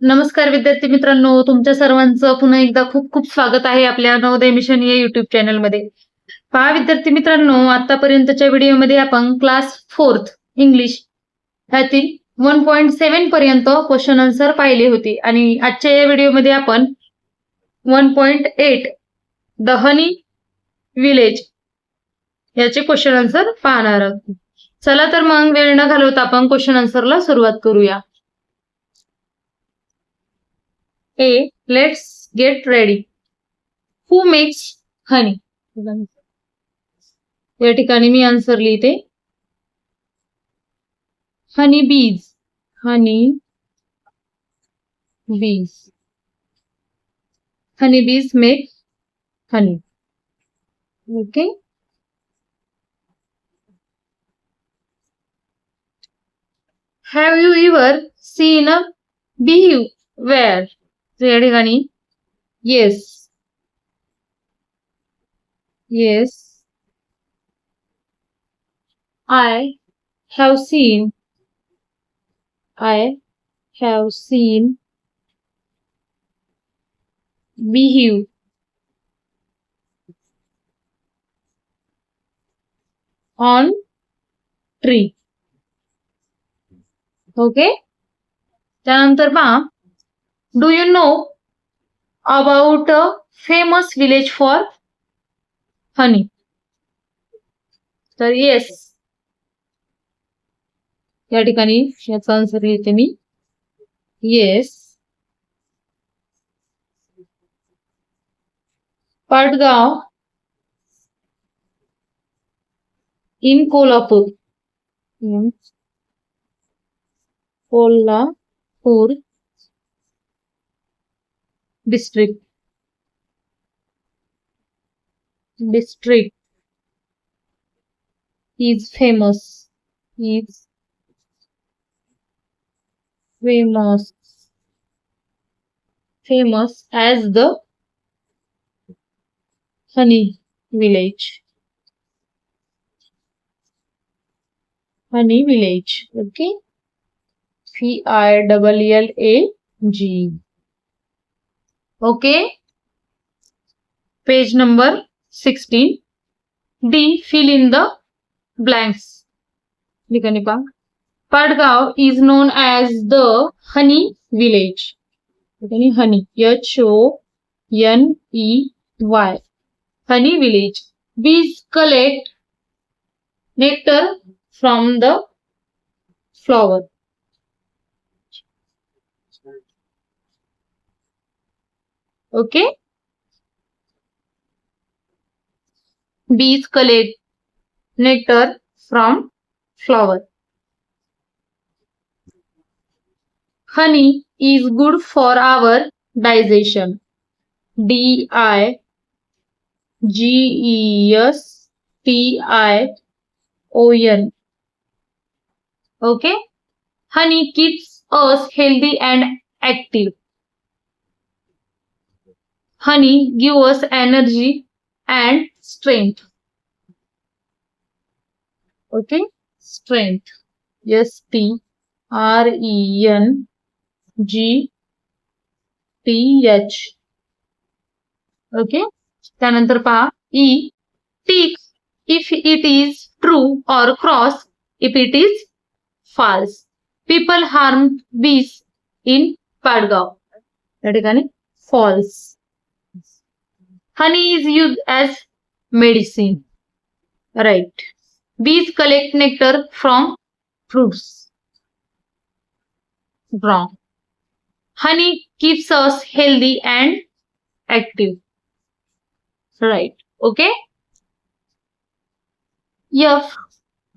नमस्कार विद्यार्थी मित्रांनो, तुमच्या सर्वांचं पुन्हा एकदा खूप खूप स्वागत आहे आपल्या नवोदय मिशन या युट्यूब चॅनलमध्ये. पहा विद्यार्थी मित्रांनो, आतापर्यंतच्या व्हिडिओमध्ये आपण क्लास 4th इंग्लिश ह्यातील 1.7 पर्यंत क्वेश्चन आन्सर पाहिले होते आणि आजच्या या व्हिडिओमध्ये आपण 1.8 द हनी विलेज याचे क्वेश्चन आन्सर पाहणार आहोत. चला तर मग वेळ न घालवता आपण क्वेश्चन आन्सरला सुरुवात करूया. A. Let's get ready. Who makes honey? या ठिकाणी मी आन्सर लिहिते. हनी बीज. हनी बीज. हनी बीज make honey. Okay. Have you ever seen a bee? Where? या ठिकाणी yes. Yes. I have seen. I have seen behave on tree. Okay. त्यानंतर पहा, do you know about a famous village for honey? तर yes. या ठिकाणी याचा answer लिहिते मी yes. Patgaon in Kolhapur. Kolhapur district is famous as the honey village. Okay. Villag. Okay. Page number 16. D. Fill in the blanks. Padgaon is known as the honey village. Honey. H-O-N-E-Y. Honey village. Bees collect nectar from the flower. Okay. Bees collect nectar from flower. Honey is good for our digestion. digestion. Okay. Honey keeps us healthy and active. Honey gives us energy and strength. Okay. Strength. strength. Okay. त्यानंतर पहा E. Tick if it is true or cross if it is false. People harm bees in Padgaon. या ठिकाणी false. Honey is used as medicine. Right. Bees collect nectar from fruits. Wrong. Honey keeps us healthy and active. Right. Okay. F.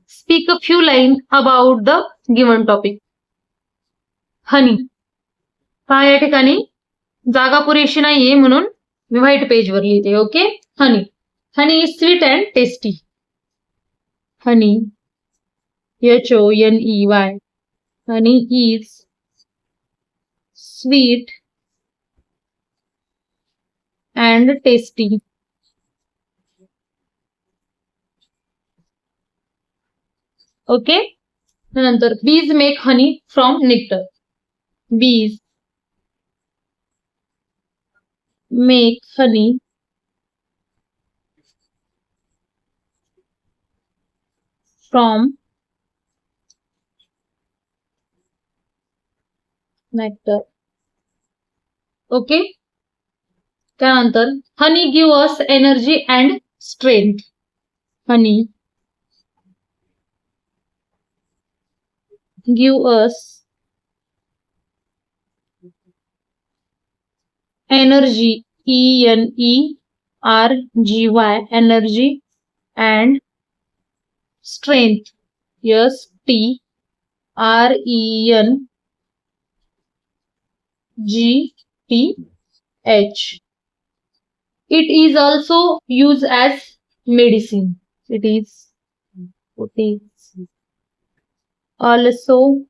Speak a few lines about the given topic. Honey. पहा या ठिकाणी जागा पुरेशी नाहीये म्हणून मी white page वर लिहिते. Okay. Honey is sweet and tasty. Honey HONEY. Honey is sweet and tasty. Okay. नंतर bees make honey from nectar. Bees make honey from nectar. Okay. त्यानंतर honey give us energy and strength. Honey give us energy, ENERGY, energy and strength, STRENGTH. It is also used as medicine. It is also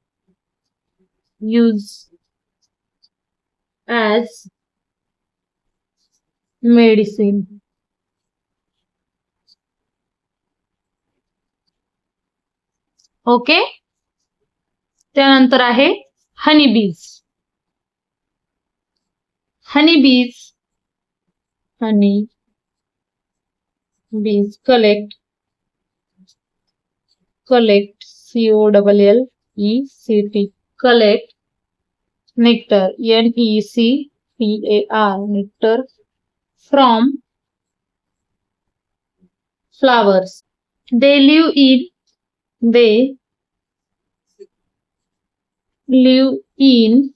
used as medicine. Okay. त्यानंतर आहे हनी बीज. हनी बीज collect COLLECT, collect nectar, NECTAR, nectar from flowers. They live in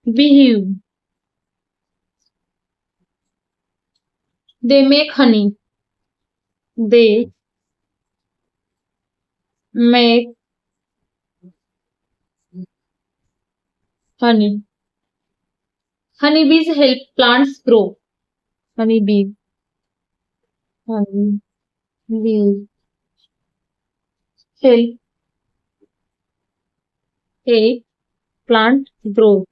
beehive. They make honey. They make honey. Honeybees help plants grow. Honeybees help a plant grow.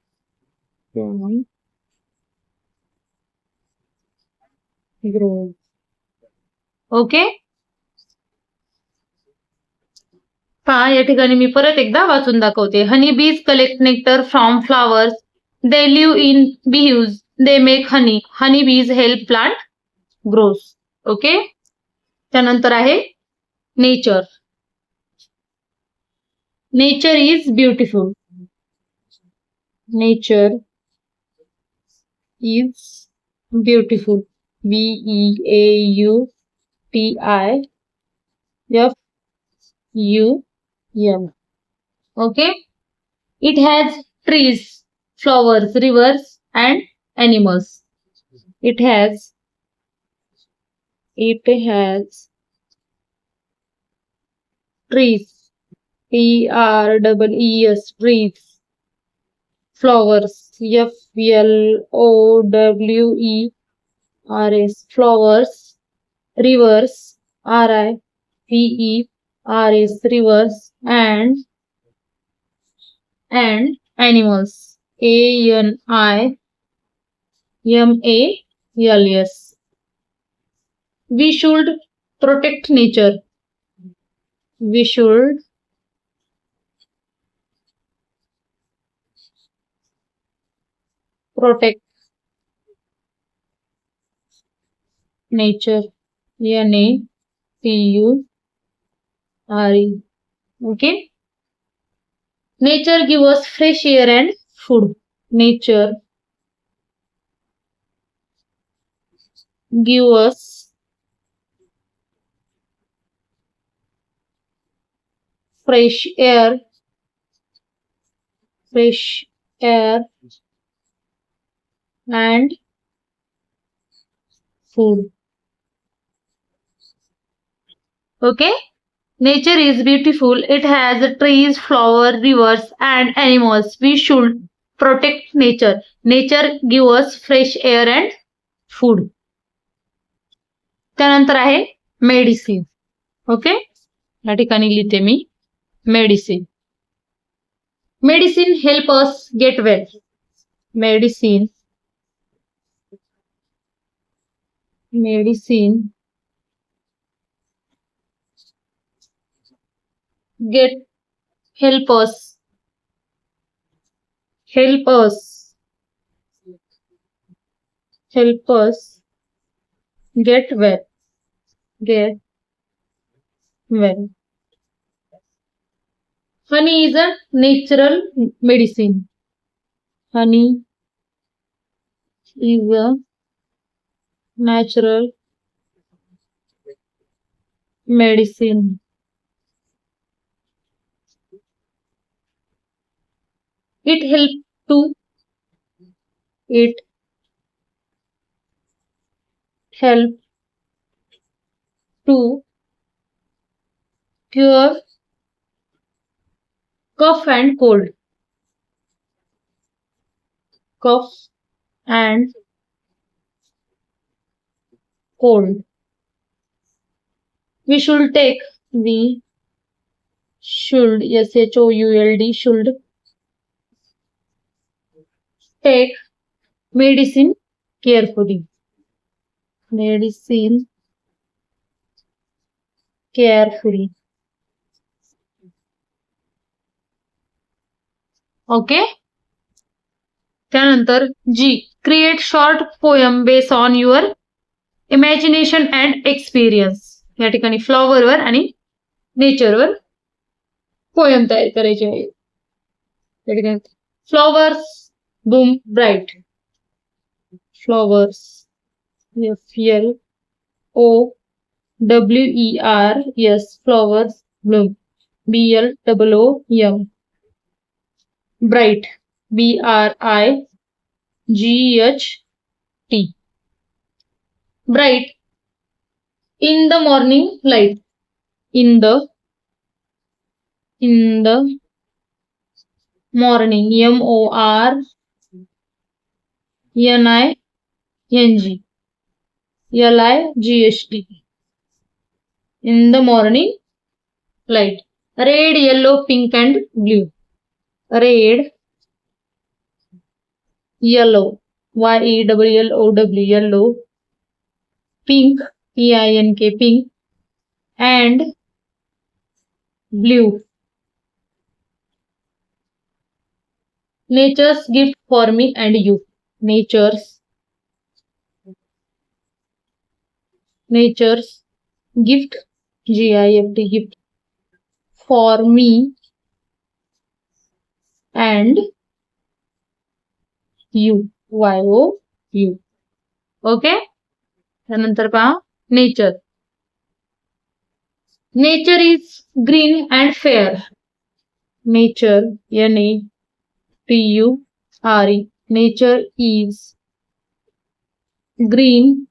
Okay. पहा या ठिकाणी मी परत एकदा वाचून दाखवते. Honey bees collect nectar from flowers. They live in beehives. They make honey. Honey bees help plant grows. Okay. त्यानंतर आहे nature. Nature is beautiful. Nature is beautiful. BEAUTIFUL. Okay. It has trees, flowers, rivers and animals. It has trees, TREES, trees, flowers, FLOWERS, flowers, rivers, RIVERS, rivers and animals, ANIMALS. We should protect nature. We should protect nature. NATURE. Okay. Nature gives us fresh air and food. Nature gives us fresh air and food. Okay. Nature is beautiful. It has trees, flowers, rivers and animals. We should protect nature. Nature gives us fresh air and food. त्यानंतर आहे medicine. Okay. या ठिकाणी लिहिते मी medicine. Medicine help us get well. Medicine help us help us get well. Honey is a natural medicine. Honey is a natural medicine. It help to cure cough and cold. Cough and cold. We should take should take medicine carefully. Okay. त्यानंतर G. Create short poem based on your imagination and experience. या ठिकाणी flower वर आणि nature वर poem तयार करायची आहे. या ठिकाणी flowers bloom bright. Flowers flowers flowers bloom. bloom. Bright bright. Bright. In the morning light. In the morning. morning. ligst. In the morning light. Red, yellow, pink and blue. Red, yellow, yellow, pink, pink and blue. Nature's gift for me and you. Nature's gift, gift, gift for me and you. you. Okay. त्यानंतर पहा nature. Nature is green and fair. Nature, Nature. Nature is green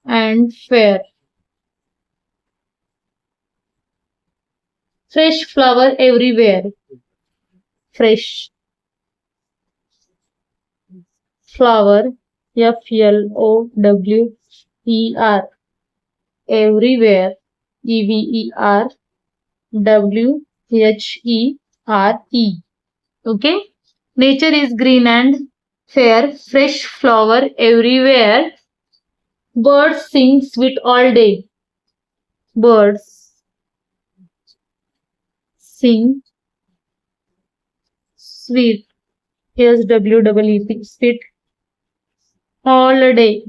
and fair. Fresh flower everywhere. Fresh flower, flower, everywhere, where. Okay. Nature is green and fair. Fresh flower everywhere. Birds sing sweet all day. Birds sing sweet, sweet all day.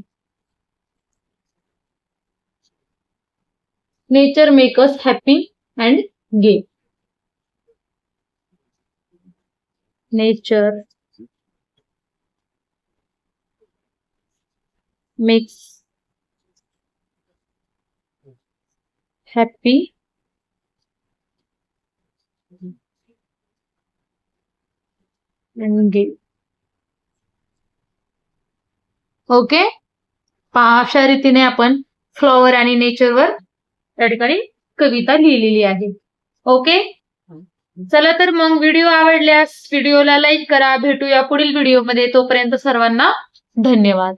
Nature makes us happy and gay. Nature makes happy and gay. Okay. अशा रीतीने आपण flower आणि नेचरवर त्या ठिकाणी कविता लिहिलेली आहे. Okay. चला तर मग व्हिडिओ आवडल्यास व्हिडिओला लाईक करा. भेटूया पुढील व्हिडिओमध्ये. तोपर्यंत सर्वांना धन्यवाद.